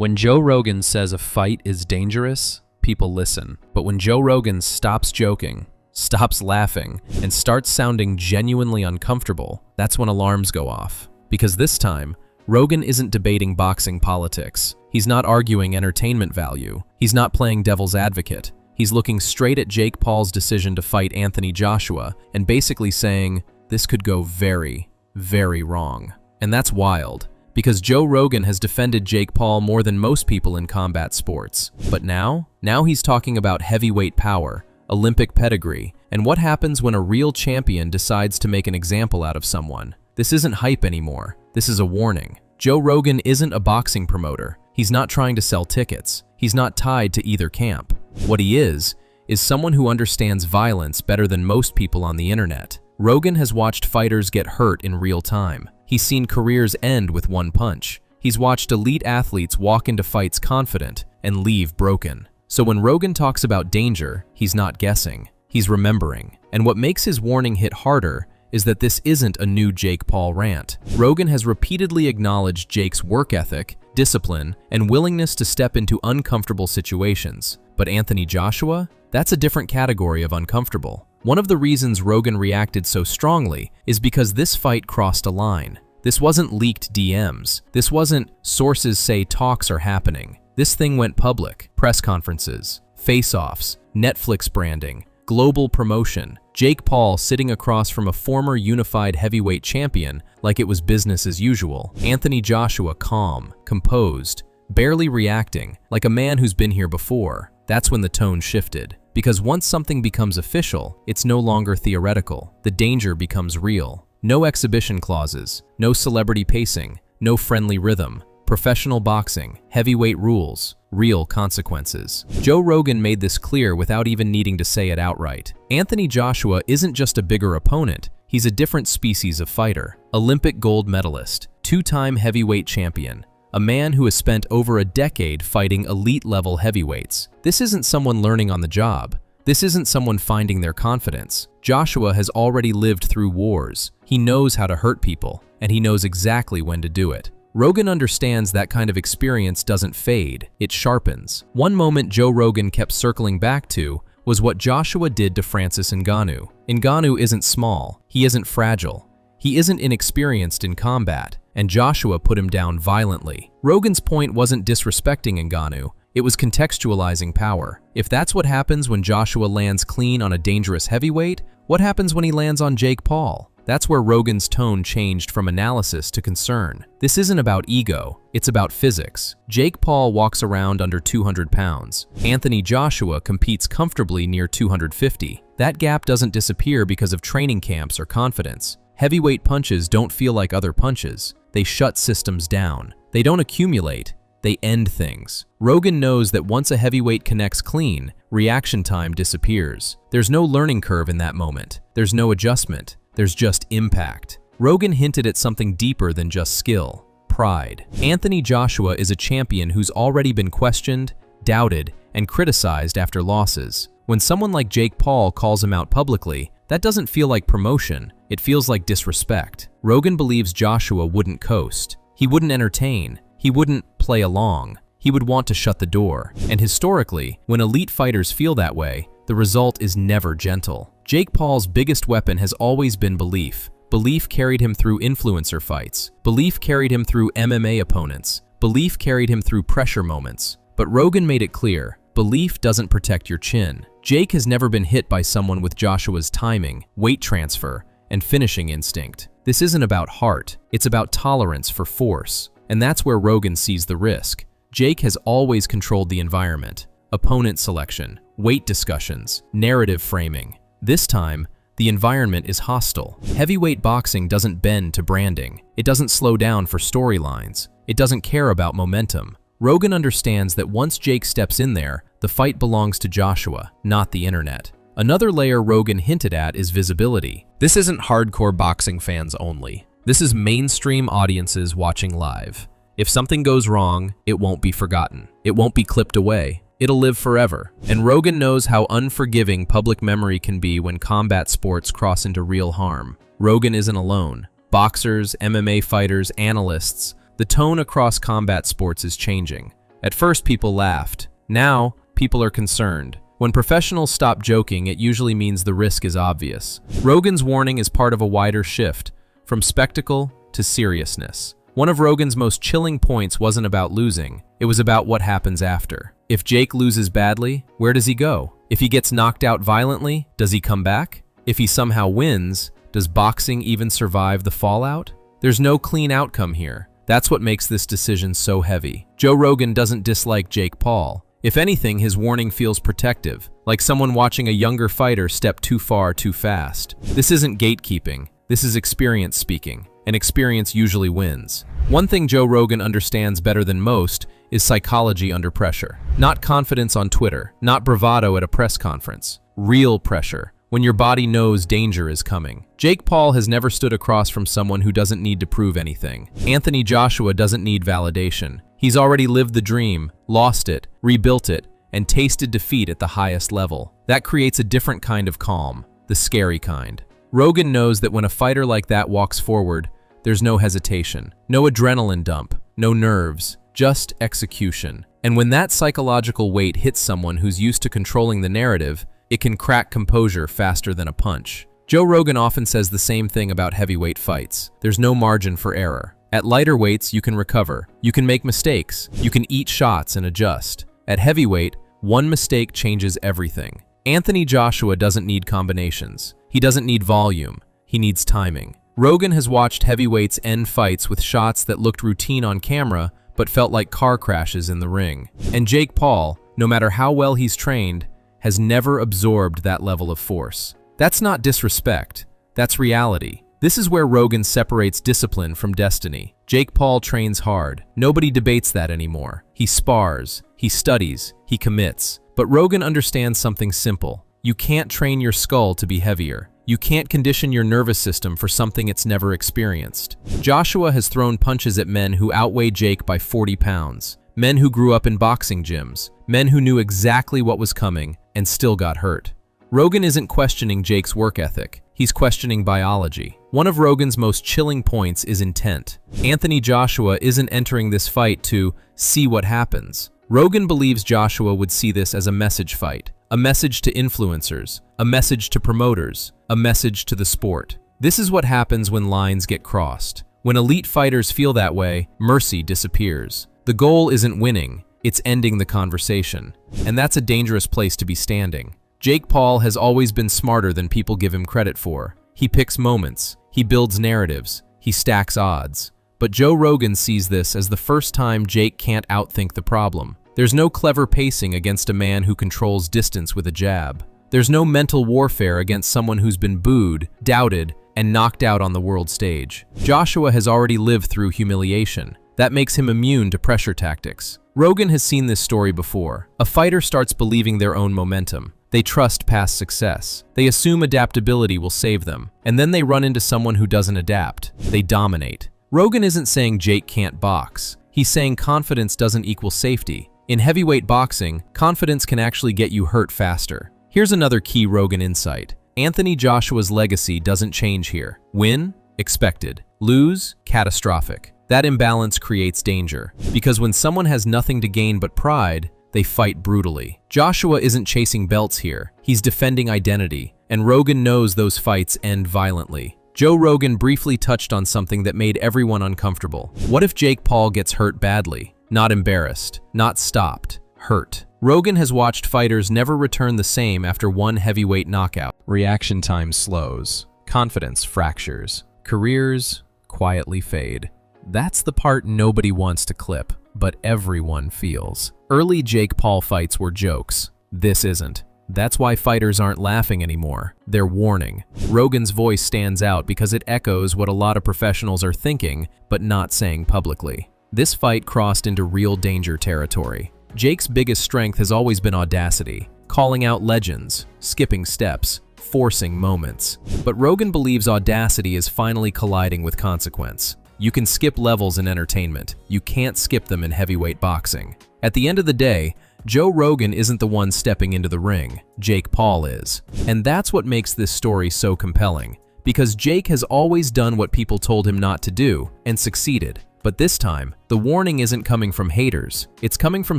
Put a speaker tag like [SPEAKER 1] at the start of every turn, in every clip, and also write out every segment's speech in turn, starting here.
[SPEAKER 1] When Joe Rogan says a fight is dangerous, people listen. But when Joe Rogan stops joking, stops laughing, and starts sounding genuinely uncomfortable, that's when alarms go off. Because this time, Rogan isn't debating boxing politics. He's not arguing entertainment value. He's not playing devil's advocate. He's looking straight at Jake Paul's decision to fight Anthony Joshua and basically saying, this could go very, very wrong. And that's wild, because Joe Rogan has defended Jake Paul more than most people in combat sports. But now he's talking about heavyweight power, Olympic pedigree, and what happens when a real champion decides to make an example out of someone. This isn't hype anymore. This is a warning. Joe Rogan isn't a boxing promoter. He's not trying to sell tickets. He's not tied to either camp. What he is someone who understands violence better than most people on the internet. Rogan has watched fighters get hurt in real time. He's seen careers end with one punch. He's watched elite athletes walk into fights confident and leave broken. So when Rogan talks about danger, he's not guessing. He's remembering. And what makes his warning hit harder is that this isn't a new Jake Paul rant. Rogan has repeatedly acknowledged Jake's work ethic, discipline, and willingness to step into uncomfortable situations. But Anthony Joshua? That's a different category of uncomfortable. One of the reasons Rogan reacted so strongly is because this fight crossed a line. This wasn't leaked DMs. This wasn't sources say talks are happening. This thing went public. Press conferences, face-offs, Netflix branding, global promotion. Jake Paul sitting across from a former unified heavyweight champion like it was business as usual. Anthony Joshua calm, composed, barely reacting, like a man who's been here before. That's when the tone shifted. Because once something becomes official, it's no longer theoretical. The danger becomes real. No exhibition clauses, no celebrity pacing, no friendly rhythm. Professional boxing, heavyweight rules, real consequences. Joe Rogan made this clear without even needing to say it outright. Anthony Joshua isn't just a bigger opponent, he's a different species of fighter. Olympic gold medalist, two-time heavyweight champion, a man who has spent over a decade fighting elite-level heavyweights. This isn't someone learning on the job. This isn't someone finding their confidence. Joshua has already lived through wars. He knows how to hurt people, and he knows exactly when to do it. Rogan understands that kind of experience doesn't fade, it sharpens. One moment Joe Rogan kept circling back to was what Joshua did to Francis Ngannou. Ngannou isn't small, he isn't fragile, he isn't inexperienced in combat, and Joshua put him down violently. Rogan's point wasn't disrespecting Ngannou, it was contextualizing power. If that's what happens when Joshua lands clean on a dangerous heavyweight, what happens when he lands on Jake Paul? That's where Rogan's tone changed from analysis to concern. This isn't about ego, it's about physics. Jake Paul walks around under 200 pounds. Anthony Joshua competes comfortably near 250. That gap doesn't disappear because of training camps or confidence. Heavyweight punches don't feel like other punches. They shut systems down. They don't accumulate, they end things. Rogan knows that once a heavyweight connects clean, reaction time disappears. There's no learning curve in that moment. There's no adjustment. There's just impact. Rogan hinted at something deeper than just skill, pride. Anthony Joshua is a champion who's already been questioned, doubted, and criticized after losses. When someone like Jake Paul calls him out publicly, that doesn't feel like promotion, it feels like disrespect. Rogan believes Joshua wouldn't coast. He wouldn't entertain. He wouldn't play along. He would want to shut the door. And historically, when elite fighters feel that way, the result is never gentle. Jake Paul's biggest weapon has always been belief. Belief carried him through influencer fights. Belief carried him through MMA opponents. Belief carried him through pressure moments. But Rogan made it clear, belief doesn't protect your chin. Jake has never been hit by someone with Joshua's timing, weight transfer, and finishing instinct. This isn't about heart, it's about tolerance for force. And that's where Rogan sees the risk. Jake has always controlled the environment. Opponent selection, weight discussions, narrative framing. This time, the environment is hostile. Heavyweight boxing doesn't bend to branding. It doesn't slow down for storylines. It doesn't care about momentum. Rogan understands that once Jake steps in there, the fight belongs to Joshua, not the internet. Another layer Rogan hinted at is visibility. This isn't hardcore boxing fans only. This is mainstream audiences watching live. If something goes wrong, it won't be forgotten. It won't be clipped away. It'll live forever. And Rogan knows how unforgiving public memory can be when combat sports cross into real harm. Rogan isn't alone. Boxers, MMA fighters, analysts, the tone across combat sports is changing. At first, people laughed. Now, people are concerned. When professionals stop joking, it usually means the risk is obvious. Rogan's warning is part of a wider shift, from spectacle to seriousness. One of Rogan's most chilling points wasn't about losing, it was about what happens after. If Jake loses badly, where does he go? If he gets knocked out violently, does he come back? If he somehow wins, does boxing even survive the fallout? There's no clean outcome here. That's what makes this decision so heavy. Joe Rogan doesn't dislike Jake Paul. If anything, his warning feels protective, like someone watching a younger fighter step too far too fast. This isn't gatekeeping, this is experience speaking, and experience usually wins. One thing Joe Rogan understands better than most is psychology under pressure. Not confidence on Twitter, not bravado at a press conference. Real pressure, when your body knows danger is coming. Jake Paul has never stood across from someone who doesn't need to prove anything. Anthony Joshua doesn't need validation. He's already lived the dream, lost it, rebuilt it, and tasted defeat at the highest level. That creates a different kind of calm, the scary kind. Rogan knows that when a fighter like that walks forward, there's no hesitation, no adrenaline dump, no nerves, just execution. And when that psychological weight hits someone who's used to controlling the narrative, it can crack composure faster than a punch. Joe Rogan often says the same thing about heavyweight fights. There's no margin for error. At lighter weights, you can recover. You can make mistakes. You can eat shots and adjust. At heavyweight, one mistake changes everything. Anthony Joshua doesn't need combinations. He doesn't need volume. He needs timing. Rogan has watched heavyweights end fights with shots that looked routine on camera but felt like car crashes in the ring. And Jake Paul, no matter how well he's trained, has never absorbed that level of force. That's not disrespect. That's reality. This is where Rogan separates discipline from destiny. Jake Paul trains hard. Nobody debates that anymore. He spars, he studies, he commits. But Rogan understands something simple. You can't train your skull to be heavier. You can't condition your nervous system for something it's never experienced. Joshua has thrown punches at men who outweigh Jake by 40 pounds. Men who grew up in boxing gyms. Men who knew exactly what was coming and still got hurt. Rogan isn't questioning Jake's work ethic. He's questioning biology. One of Rogan's most chilling points is intent. Anthony Joshua isn't entering this fight to see what happens. Rogan believes Joshua would see this as a message fight, a message to influencers, a message to promoters, a message to the sport. This is what happens when lines get crossed. When elite fighters feel that way, mercy disappears. The goal isn't winning, it's ending the conversation. And that's a dangerous place to be standing. Jake Paul has always been smarter than people give him credit for. He picks moments, he builds narratives, he stacks odds. But Joe Rogan sees this as the first time Jake can't outthink the problem. There's no clever pacing against a man who controls distance with a jab. There's no mental warfare against someone who's been booed, doubted, and knocked out on the world stage. Joshua has already lived through humiliation. That makes him immune to pressure tactics. Rogan has seen this story before. A fighter starts believing their own momentum. They trust past success. They assume adaptability will save them. And then they run into someone who doesn't adapt. They dominate. Rogan isn't saying Jake can't box. He's saying confidence doesn't equal safety. In heavyweight boxing, confidence can actually get you hurt faster. Here's another key Rogan insight. Anthony Joshua's legacy doesn't change here. Win? Expected. Lose? Catastrophic. That imbalance creates danger. Because when someone has nothing to gain but pride, they fight brutally. Joshua isn't chasing belts here. He's defending identity. And Rogan knows those fights end violently. Joe Rogan briefly touched on something that made everyone uncomfortable. What if Jake Paul gets hurt badly? Not embarrassed, not stopped, hurt. Rogan has watched fighters never return the same after one heavyweight knockout. Reaction time slows, confidence fractures, careers quietly fade. That's the part nobody wants to clip, but everyone feels. Early Jake Paul fights were jokes. This isn't. That's why fighters aren't laughing anymore. They're warning. Rogan's voice stands out because it echoes what a lot of professionals are thinking, but not saying publicly. This fight crossed into real danger territory. Jake's biggest strength has always been audacity, calling out legends, skipping steps, forcing moments. But Rogan believes audacity is finally colliding with consequence. You can skip levels in entertainment. You can't skip them in heavyweight boxing. At the end of the day, Joe Rogan isn't the one stepping into the ring. Jake Paul is. And that's what makes this story so compelling. Because Jake has always done what people told him not to do, and succeeded. But this time, the warning isn't coming from haters. It's coming from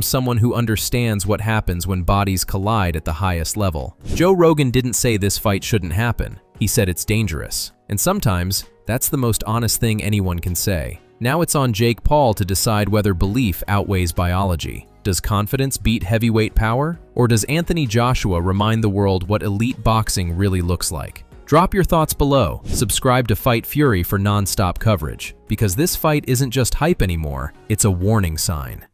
[SPEAKER 1] someone who understands what happens when bodies collide at the highest level. Joe Rogan didn't say this fight shouldn't happen. He said it's dangerous. And sometimes, that's the most honest thing anyone can say. Now it's on Jake Paul to decide whether belief outweighs biology. Does confidence beat heavyweight power? Or does Anthony Joshua remind the world what elite boxing really looks like? Drop your thoughts below. Subscribe to Fight Fury for non-stop coverage, because this fight isn't just hype anymore, it's a warning sign.